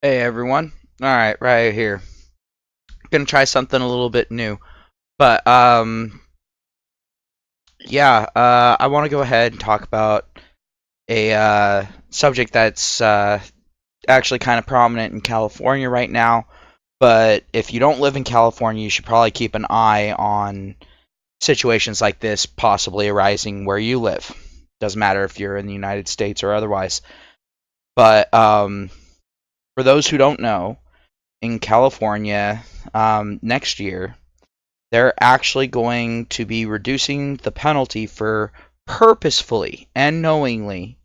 Hey everyone. Alright, right here. Gonna try something a little bit new. But yeah, I wanna go ahead and talk about a subject that's actually kind of prominent in California right now. But if you don't live in California, you should probably keep an eye on situations like this possibly arising where you live. Doesn't matter if you're in the United States or otherwise. But for those who don't know, in California, next year, they're actually going to be reducing the penalty for purposefully and knowingly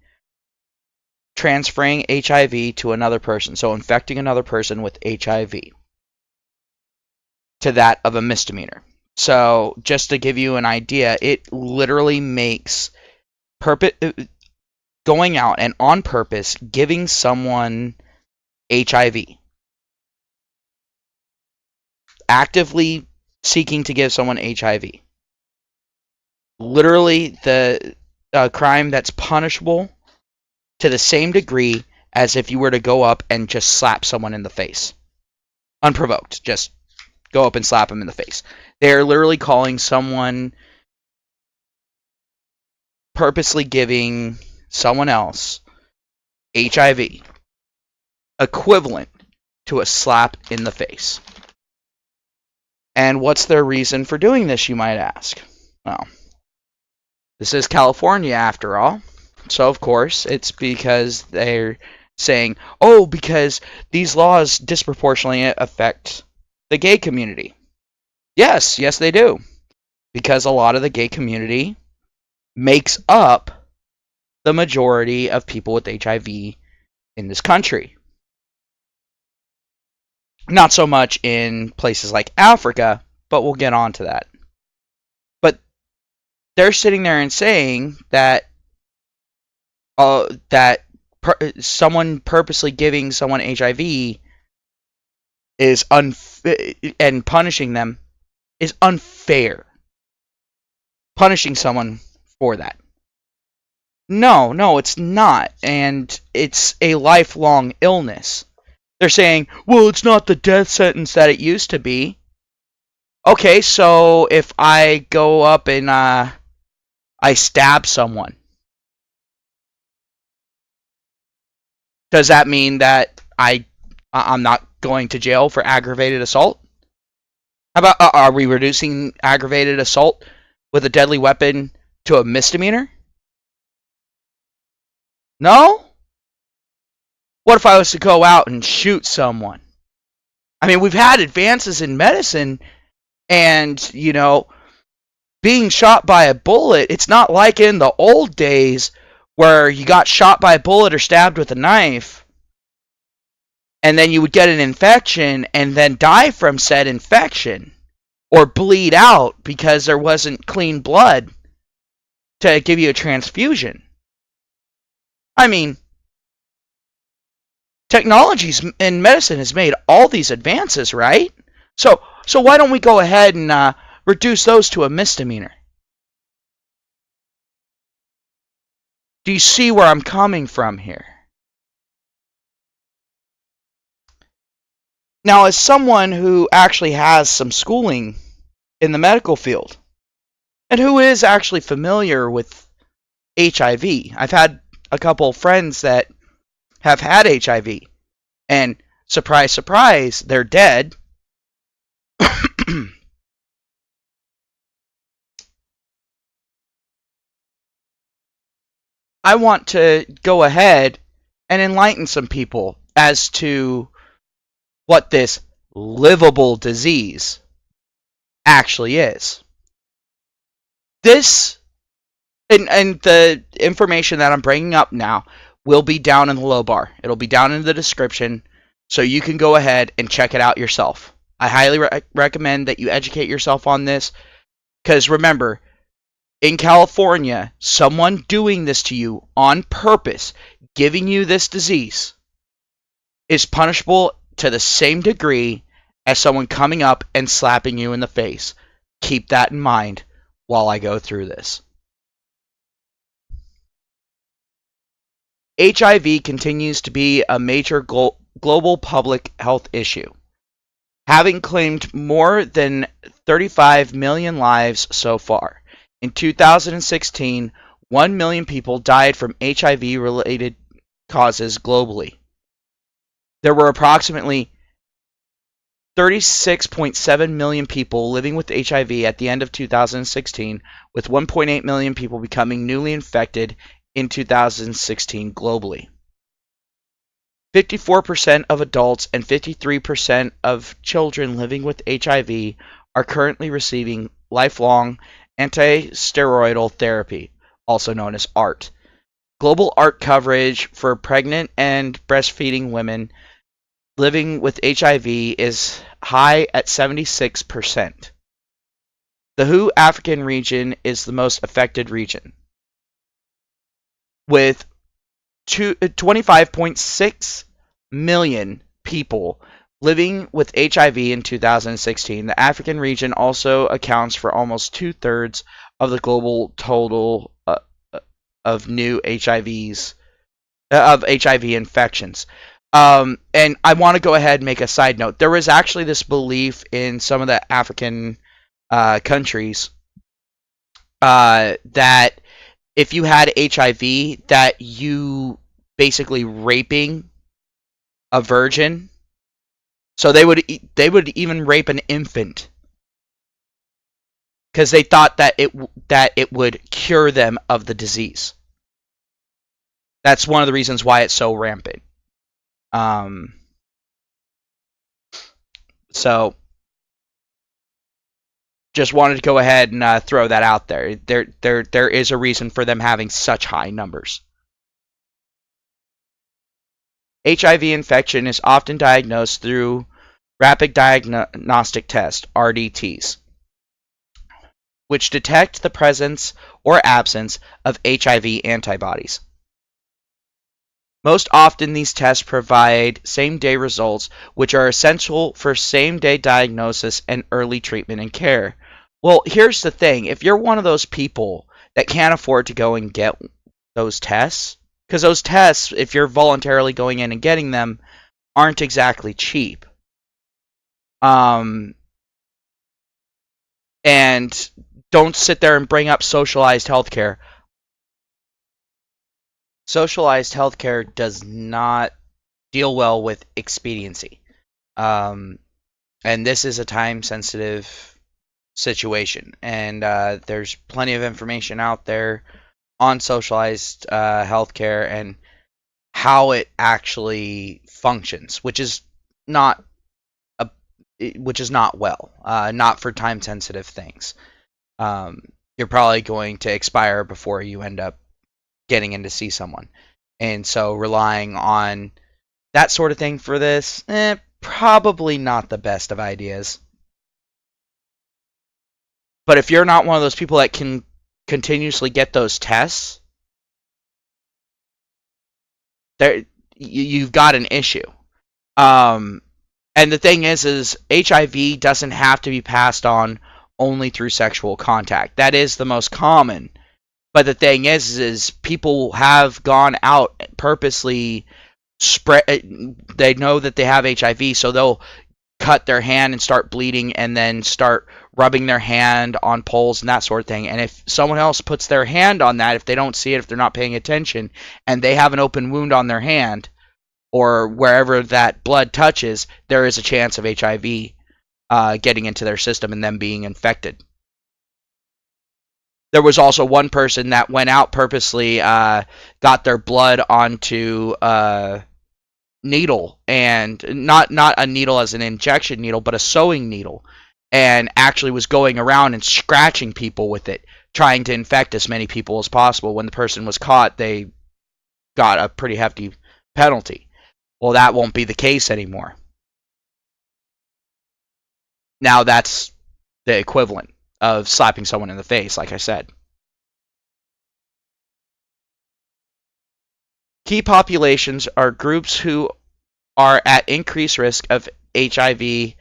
transferring HIV to another person, so infecting another person with HIV, to that of a misdemeanor. So, just to give you an idea, it literally makes going out and on purpose giving someone HIV, actively seeking to give someone HIV, literally the crime that's punishable to the same degree as if you were to go up and just slap someone in the face. Unprovoked. Just go up and slap them in the face. They're literally calling someone purposely giving someone else HIV equivalent to a slap in the face. And what's their reason for doing this, you might ask? Well, this is California after all. So, of course, it's because they're saying, oh, because these laws disproportionately affect the gay community. Yes, they do. Because a lot of the gay community makes up the majority of people with HIV in this country. Not so much in places like Africa, but we'll get on to that. But they're sitting there and saying that someone purposely giving someone HIV is and punishing them is unfair. Punishing someone for that. No, it's not. And it's a lifelong illness. They're saying, well, it's not the death sentence that it used to be. Okay, so if I go up and I stab someone, does that mean that I'm not going to jail for aggravated assault? How about, are we reducing aggravated assault with a deadly weapon to a misdemeanor? No? What if I was to go out and shoot someone? I mean, we've had advances in medicine, and, being shot by a bullet, it's not like in the old days where you got shot by a bullet or stabbed with a knife, and then you would get an infection and then die from said infection, or bleed out because there wasn't clean blood to give you a transfusion. I mean, technology in medicine has made all these advances, right? So why don't we go ahead and reduce those to a misdemeanor? Do you see where I'm coming from here? Now, as someone who actually has some schooling in the medical field, and who is actually familiar with HIV, I've had a couple friends that have had HIV, and surprise, surprise, they're dead. I want to go ahead and enlighten some people as to what this livable disease actually is. This, and the information that I'm bringing up now will be down in the low bar. It'll be down in the description, so you can go ahead and check it out yourself. I highly recommend that you educate yourself on this, because remember, in California, someone doing this to you on purpose, giving you this disease, is punishable to the same degree as someone coming up and slapping you in the face. Keep that in mind while I go through this. HIV continues to be a major global public health issue, having claimed more than 35 million lives so far. In 2016, 1 million people died from HIV-related causes globally. There were approximately 36.7 million people living with HIV at the end of 2016, with 1.8 million people becoming newly infected in 2016 globally. 54% of adults and 53% of children living with HIV are currently receiving lifelong anti-steroidal therapy, also known as ART. Global ART coverage for pregnant and breastfeeding women living with HIV is high at 76%. The WHO African region is the most affected region, with 25.6 million people living with HIV in 2016. The African region also accounts for almost 2/3 of the global total of new HIV infections. And I want to go ahead and make a side note. There was actually this belief in some of the African countries that if you had HIV, that you basically raping a virgin. So they would even rape an infant because they thought that it would cure them of the disease. That's one of the reasons why it's so rampant. So just wanted to go ahead and throw that out there. There is a reason for them having such high numbers. HIV infection is often diagnosed through rapid diagnostic tests, RDTs, which detect the presence or absence of HIV antibodies. Most often, these tests provide same-day results, which are essential for same-day diagnosis and early treatment and care. Well, here's the thing. If you're one of those people that can't afford to go and get those tests, because those tests, if you're voluntarily going in and getting them, aren't exactly cheap. And don't sit there and bring up socialized healthcare. Socialized healthcare does not deal well with expediency. And this is a time-sensitive situation. And there's plenty of information out there on socialized healthcare and how it actually functions, which is not well, not for time-sensitive things. You're probably going to expire before you end up getting in to see someone. And so relying on that sort of thing for this, probably not the best of ideas. But if you're not one of those people that can continuously get those tests, you've got an issue. And the thing is HIV doesn't have to be passed on only through sexual contact. That is the most common. But the thing is people have gone out purposely spread. They know that they have HIV, so they'll cut their hand and start bleeding, and then start rubbing their hand on poles and that sort of thing. And if someone else puts their hand on that, if they don't see it, if they're not paying attention, and they have an open wound on their hand or wherever that blood touches, there is a chance of HIV getting into their system and them being infected. There was also one person that went out purposely, got their blood onto a needle, and not a needle as an injection needle, but a sewing needle, and actually was going around and scratching people with it, trying to infect as many people as possible. When the person was caught, they got a pretty hefty penalty. Well, that won't be the case anymore. Now that's the equivalent of slapping someone in the face, like I said. Key populations are groups who are at increased risk of HIV,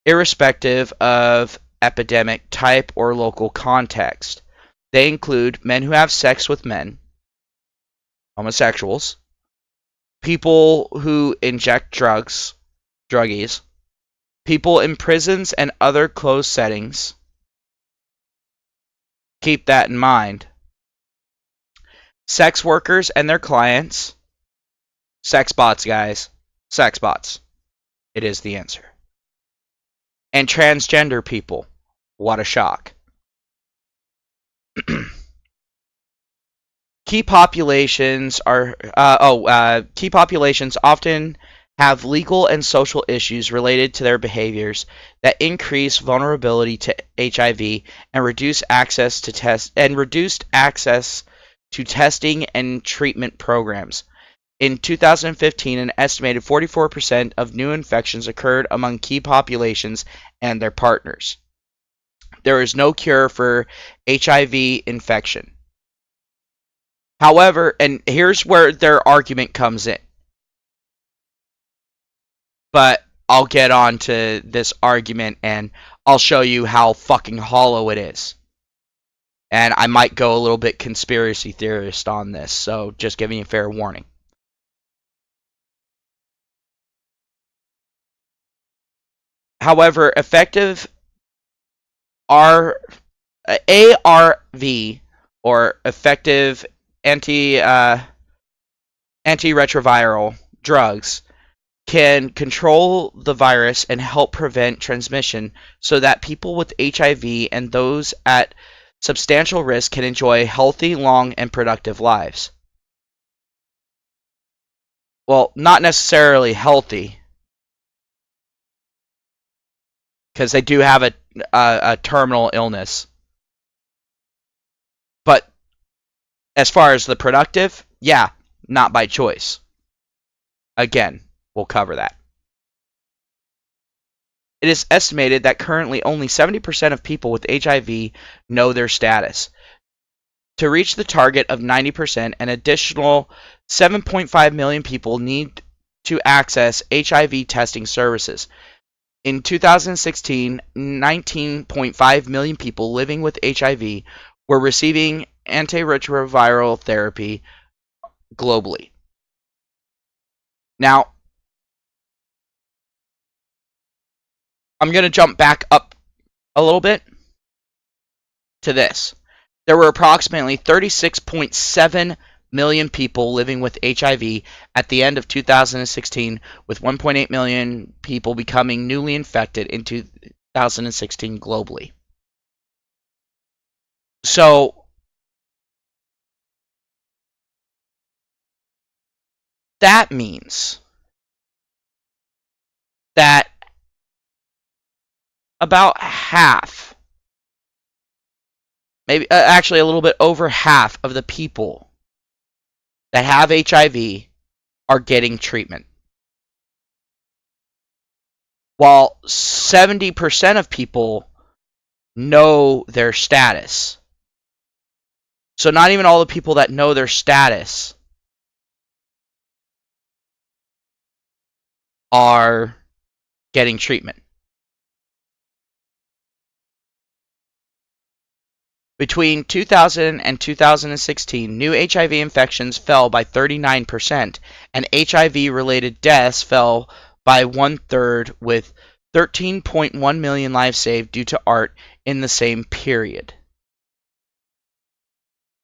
irrespective of epidemic type or local context. They include men who have sex with men, homosexuals, people who inject drugs, druggies, people in prisons and other closed settings. Keep that in mind. Sex workers and their clients. Sex bots, guys. Sex bots. It is the answer. And transgender people. What a shock. Key populations often have legal and social issues related to their behaviors that increase vulnerability to HIV and reduced access to testing and treatment programs. In 2015, an estimated 44% of new infections occurred among key populations and their partners. There is no cure for HIV infection. However, and here's where their argument comes in. But I'll get on to this argument and I'll show you how fucking hollow it is. And I might go a little bit conspiracy theorist on this, so just giving you a fair warning. However, effective ARV, or effective antiretroviral drugs, can control the virus and help prevent transmission so that people with HIV and those at substantial risk can enjoy healthy, long, and productive lives. Well, not necessarily healthy, because they do have a terminal illness. But as far as the productive, yeah, not by choice. Again, we'll cover that. It is estimated that currently only 70% of people with HIV know their status. To reach the target of 90%, an additional 7.5 million people need to access HIV testing services. In 2016, 19.5 million people living with HIV were receiving antiretroviral therapy globally. Now, I'm going to jump back up a little bit to this. There were approximately 36.7 million people living with HIV at the end of 2016, with 1.8 million people becoming newly infected in 2016 globally. So, that means that about half, maybe actually a little bit over half of the people that have HIV are getting treatment, while 70% of people know their status. So not even all the people that know their status are getting treatment. Between 2000 and 2016, new HIV infections fell by 39%, and HIV-related deaths fell by 1/3, with 13.1 million lives saved due to art in the same period.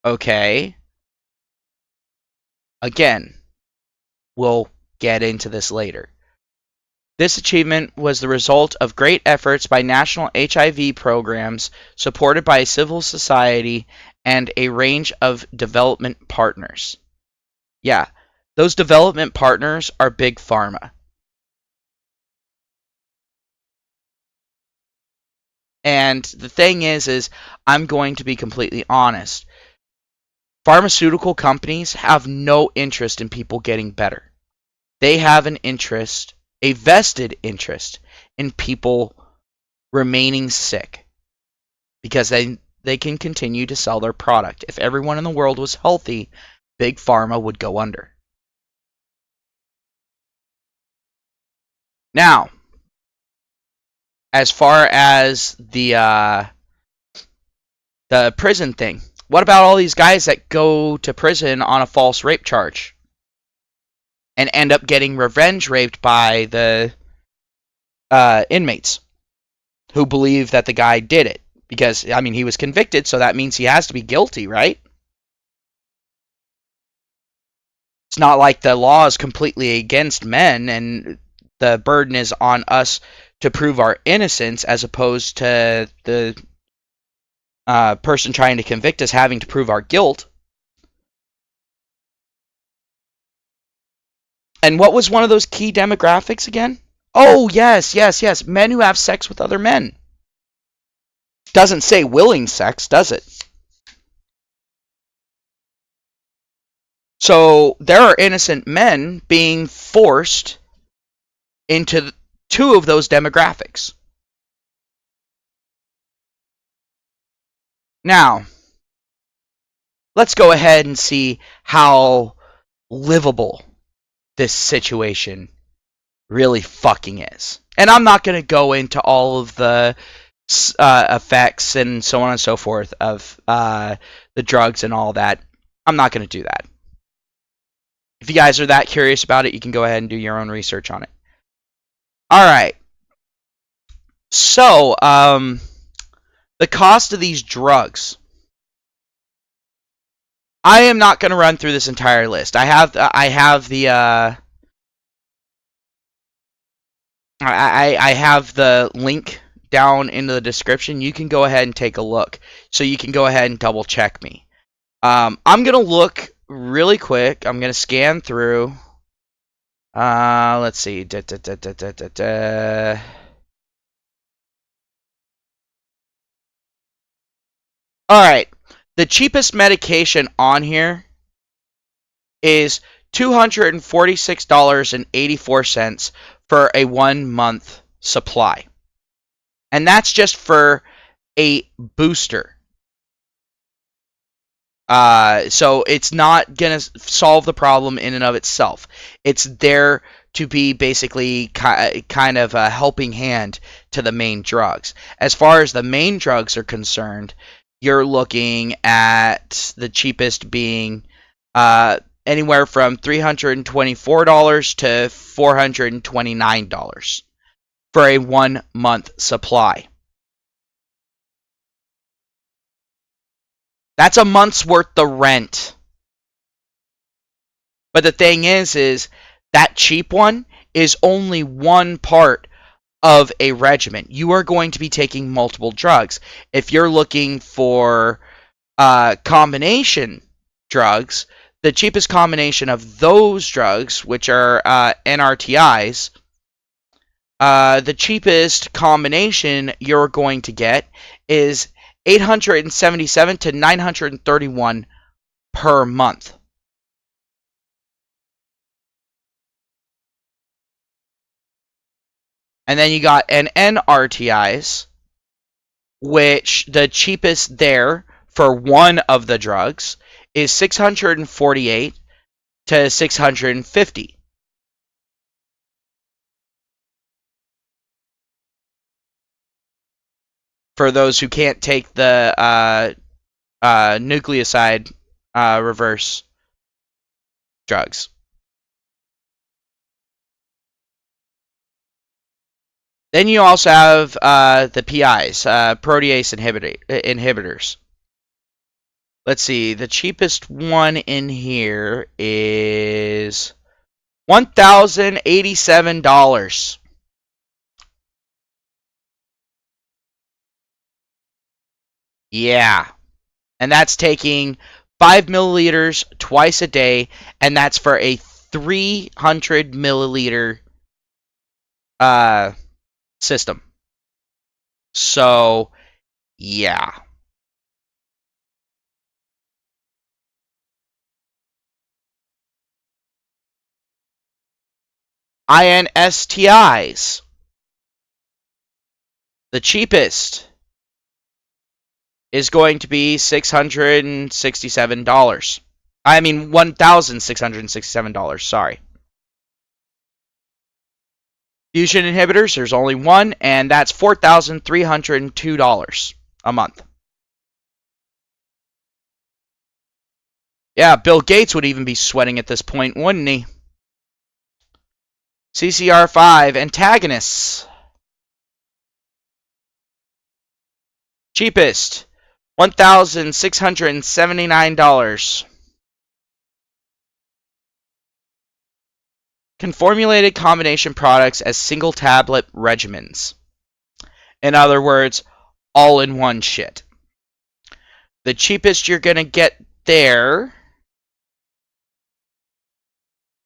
Okay. Again, we'll get into this later. This achievement was the result of great efforts by national HIV programs supported by civil society and a range of development partners. Yeah, those development partners are Big Pharma. And the thing is I'm going to be completely honest. Pharmaceutical companies have no interest in people getting better. They have an interest, a vested interest, in people remaining sick, because they can continue to sell their product. If everyone in the world was healthy, Big Pharma would go under. Now, as far as the prison thing, what about all these guys that go to prison on a false rape charge and end up getting revenge raped by the inmates who believe that the guy did it. Because, I mean, he was convicted, so that means he has to be guilty, right? It's not like the law is completely against men and the burden is on us to prove our innocence as opposed to the person trying to convict us having to prove our guilt. And what was one of those key demographics again? Oh, yes. Men who have sex with other men. Doesn't say willing sex, does it? So there are innocent men being forced into two of those demographics. Now, let's go ahead and see how livable this situation really fucking is. And I'm not going to go into all of the effects and so on and so forth of the drugs and all that. I'm not going to do that. If you guys are that curious about it, you can go ahead and do your own research on it. Alright. So, the cost of these drugs. I am not going to run through this entire list. I have the I have the link down in the description. You can go ahead and take a look. So you can go ahead and double check me. I'm going to look really quick. I'm going to scan through. Let's see. Alright. The cheapest medication on here is $246.84 for a 1 month supply. And that's just for a booster. So it's not going to solve the problem in and of itself. It's there to be basically kind of a helping hand to the main drugs. As far as the main drugs are concerned, you're looking at the cheapest being anywhere from $324 to $429 for a 1 month supply. That's a month's worth of rent. But the thing is that cheap one is only one part of a regimen. You are going to be taking multiple drugs. If you're looking for combination drugs, the cheapest combination of those drugs, which are NRTIs, the cheapest combination you're going to get is $877 to $931 per month. And then you got an NRTIs, which the cheapest there for one of the drugs is $648 to $650. For those who can't take the nucleoside reverse drugs. Then you also have the PIs, protease inhibitors. Let's see, the cheapest one in here is $1,087. Yeah. And that's taking 5 milliliters twice a day, and that's for a 300 milliliter system. So, yeah. INSTIs. The cheapest is going to be $667. I mean, $1,667, sorry. Fusion inhibitors, there's only one, and that's $4,302 a month. Yeah, Bill Gates would even be sweating at this point, wouldn't he? CCR5 antagonists. Cheapest, $1,679. Conformulated combination products as single tablet regimens. In other words, all-in-one shit. The cheapest you're going to get there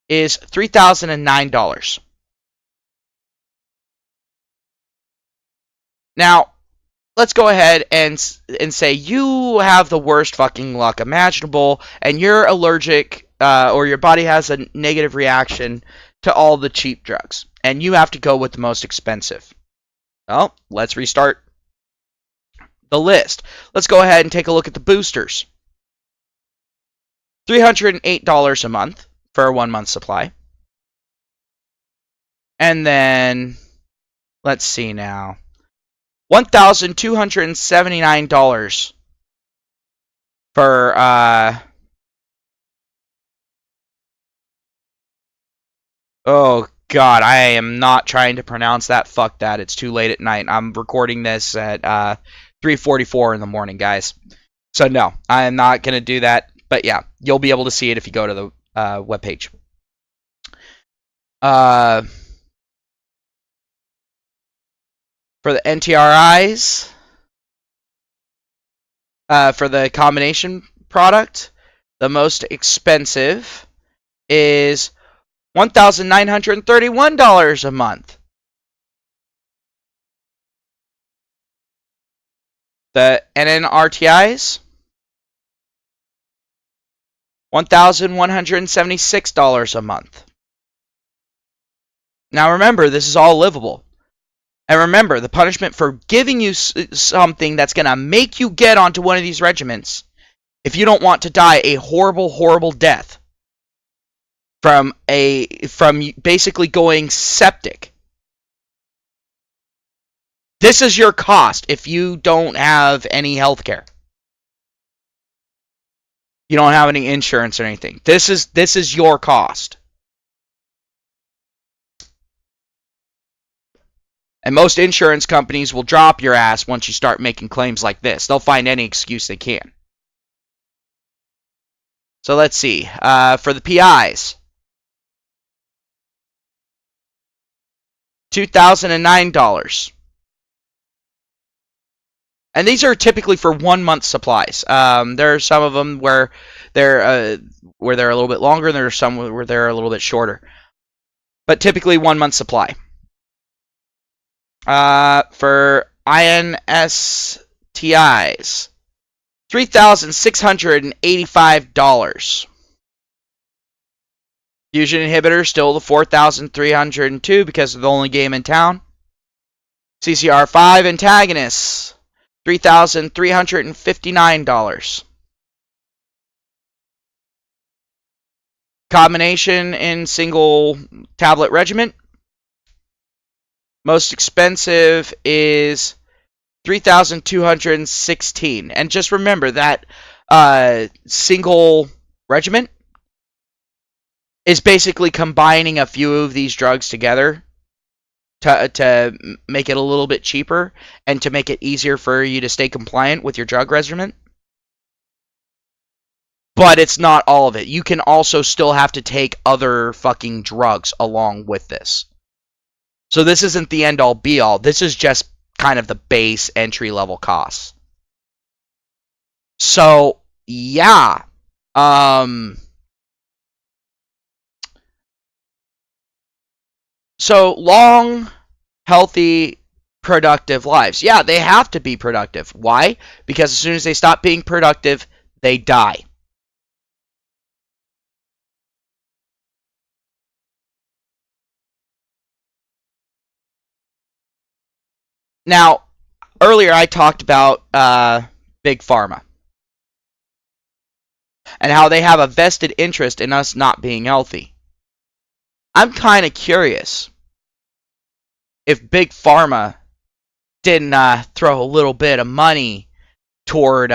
is $3,009. Now, let's go ahead and say you have the worst fucking luck imaginable, and you're allergic, or your body has a negative reaction to all the cheap drugs, and you have to go with the most expensive. Well, let's restart the list. Let's go ahead and take a look at the boosters. $308 a month for a 1 month supply. And then, let's see now. $1,279 for oh god, I am not trying to pronounce that. Fuck that. It's too late at night. I'm recording this at 3:44 in the morning, guys. So no, I am not going to do that. But yeah, you'll be able to see it if you go to the webpage. For the NTRIs, for the combination product, the most expensive is $1,931 a month. The NNRTIs, $1,176 a month. Now remember, this is all livable. And remember, the punishment for giving you something that's going to make you get onto one of these regiments, if you don't want to die a horrible, horrible death from basically going septic. This is your cost if you don't have any health care. You don't have any insurance or anything. This is your cost. And most insurance companies will drop your ass once you start making claims like this. They'll find any excuse they can. So let's see. For the PIs, $2,009. And these are typically for 1 month supplies. There are some of them where they're a little bit longer, and there are some where they're a little bit shorter. But typically 1 month supply. For INSTIs, $3,685. Fusion inhibitor, still the 4,302 because of the only game in town. CCR5 antagonists, $3,359. Combination in single tablet regimen. Most expensive is $3,216. And just remember that single regimen is basically combining a few of these drugs together to make it a little bit cheaper and to make it easier for you to stay compliant with your drug regimen. But it's not all of it. You can also still have to take other fucking drugs along with this. So this isn't the end-all be-all. This is just kind of the base entry-level costs. So, yeah. So, long, healthy, productive lives. Yeah, they have to be productive. Why? Because as soon as they stop being productive, they die. Now, earlier I talked about Big Pharma and how they have a vested interest in us not being healthy. I'm kind of curious if Big Pharma didn't throw a little bit of money toward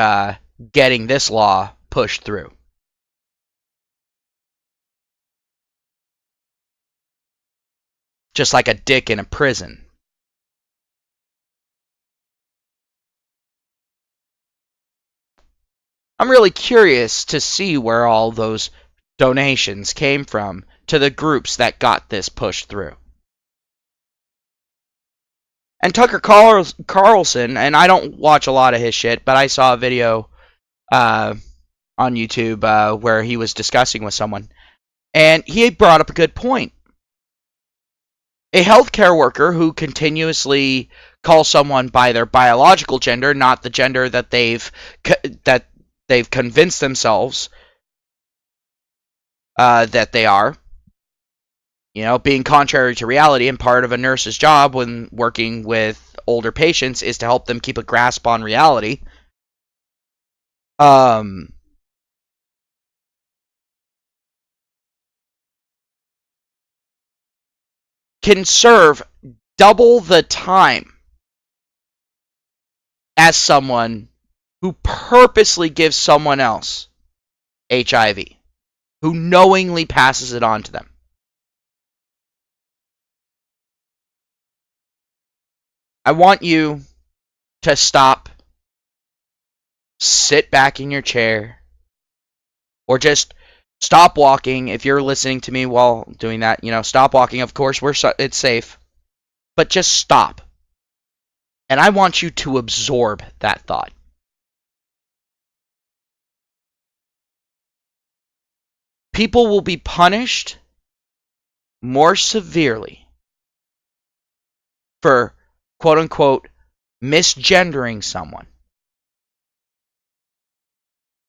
getting this law pushed through. just like a dick in a prison. I'm really curious to see where all those donations came from to the groups that got this pushed through. And Tucker Carlson, and I don't watch a lot of his shit, but I saw a video on YouTube where he was discussing with someone, and he brought up a good point. A healthcare worker who continuously calls someone by their biological gender, not the gender that they've convinced themselves that they are, being contrary to reality, and part of a nurse's job when working with older patients is to help them keep a grasp on reality. Can serve double the time as someone who purposely gives someone else HIV, who knowingly passes it on to them. I want you to stop, sit back in your chair, or just stop walking. If you're listening to me while doing that, stop walking. Of course, it's safe. But just stop. And I want you to absorb that thought. People will be punished more severely for, quote-unquote, misgendering someone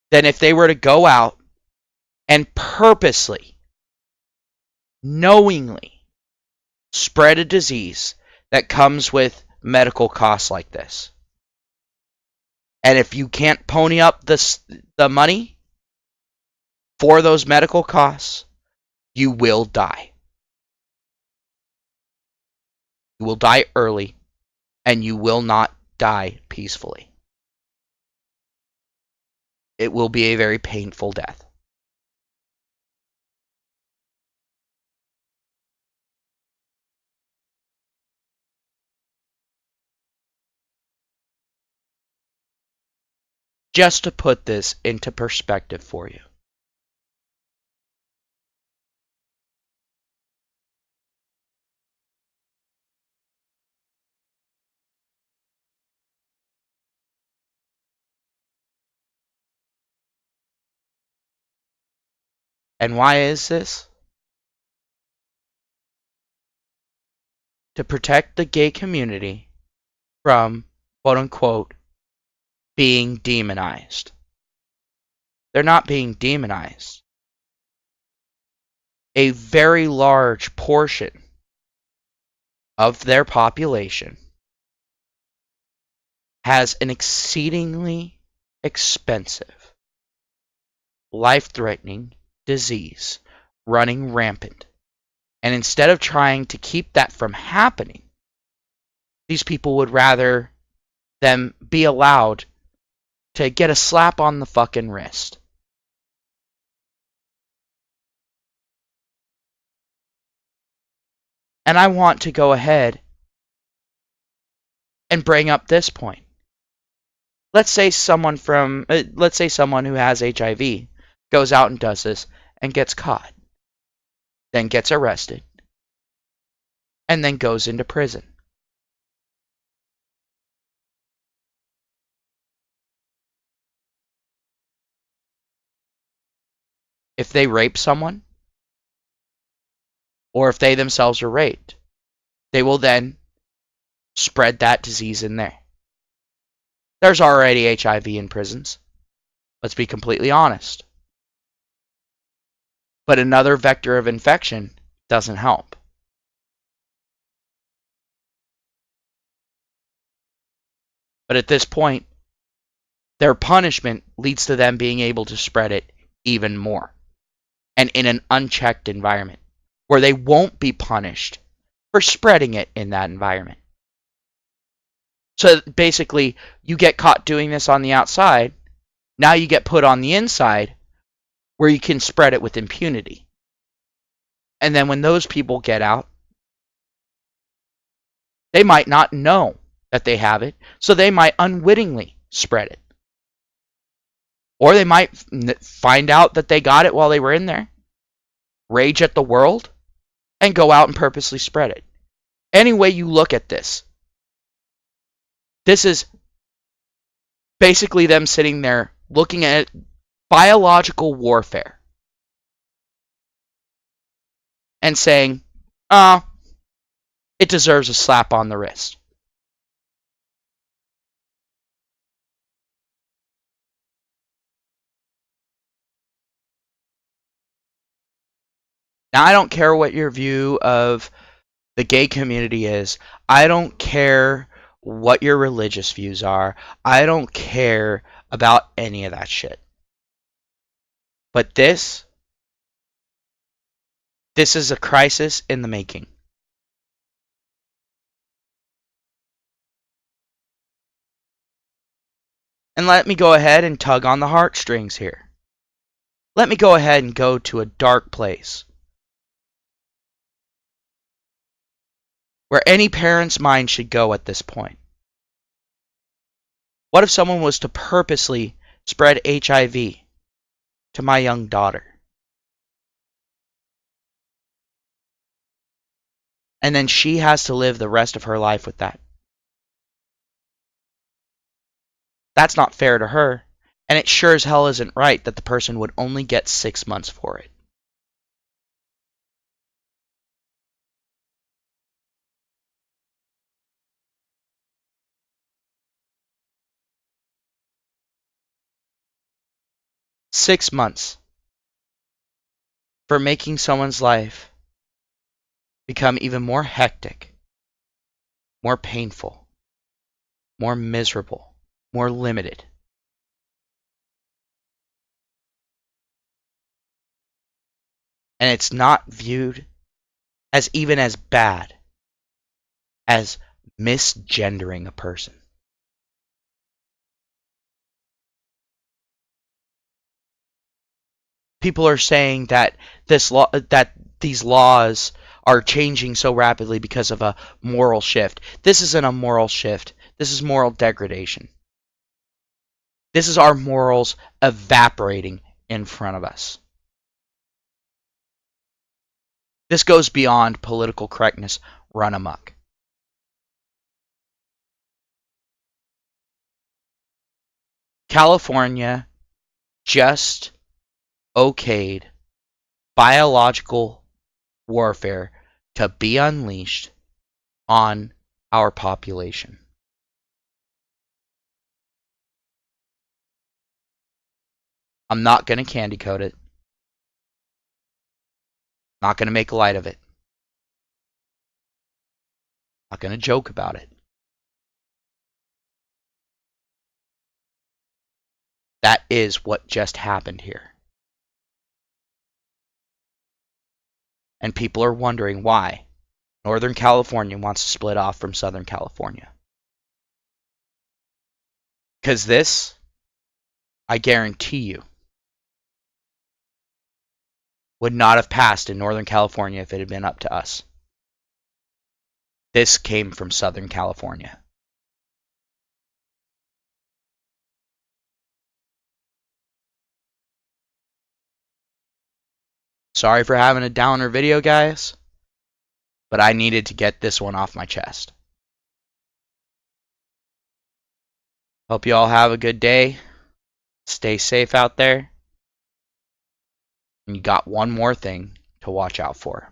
than if they were to go out and purposely, knowingly spread a disease that comes with medical costs like this. And if you can't pony up the money for those medical costs, you will die. You will die early, and you will not die peacefully. It will be a very painful death. Just to put this into perspective for you. And why is this? To protect the gay community from, quote-unquote, being demonized. They're not being demonized. A very large portion of their population has an exceedingly expensive, life-threatening disease running rampant. And instead of trying to keep that from happening, these people would rather them be allowed to get a slap on the fucking wrist. And I want to go ahead and bring up this point. Let's say someone who has HIV goes out and does this and gets caught, then gets arrested, and then goes into prison. If they rape someone, or if they themselves are raped, they will then spread that disease in there. There's already HIV in prisons. Let's be completely honest. But another vector of infection doesn't help. But at this point, their punishment leads to them being able to spread it even more. And in an unchecked environment, where they won't be punished for spreading it in that environment. So basically, you get caught doing this on the outside, now you get put on the inside, where you can spread it with impunity. And then when those people get out, They might not know that they have it, so they might unwittingly spread it. Or they might find out that they got it while they were in there, rage at the world, and go out and purposely spread it. Any way you look at this, this is basically them sitting there looking at biological warfare and saying, it deserves a slap on the wrist. Now, I don't care what your view of the gay community is. I don't care what your religious views are. I don't care about any of that shit. But this is a crisis in the making. And let me go ahead and tug on the heartstrings here. Let me go ahead and go to a dark place where any parent's mind should go at this point. What if someone was to purposely spread HIV to my young daughter? And then she has to live the rest of her life with that. That's not fair to her, and it sure as hell isn't right that the person would only get 6 months for it. Six months for making someone's life become even more hectic, more painful, more miserable, more limited. And it's not viewed as even as bad as misgendering a person. People are saying that these laws are changing so rapidly because of a moral shift. This isn't a moral shift. This is moral degradation. This is our morals evaporating in front of us. This goes beyond political correctness run amok. California just okayed biological warfare to be unleashed on our population. I'm not going to candy coat it. Not going to make light of it. Not going to joke about it. That is what just happened here. And people are wondering why Northern California wants to split off from Southern California. Because this, I guarantee you, would not have passed in Northern California if it had been up to us. This came from Southern California. Sorry for having a downer video, guys, but I needed to get this one off my chest. Hope you all have a good day. Stay safe out there. And you got one more thing to watch out for.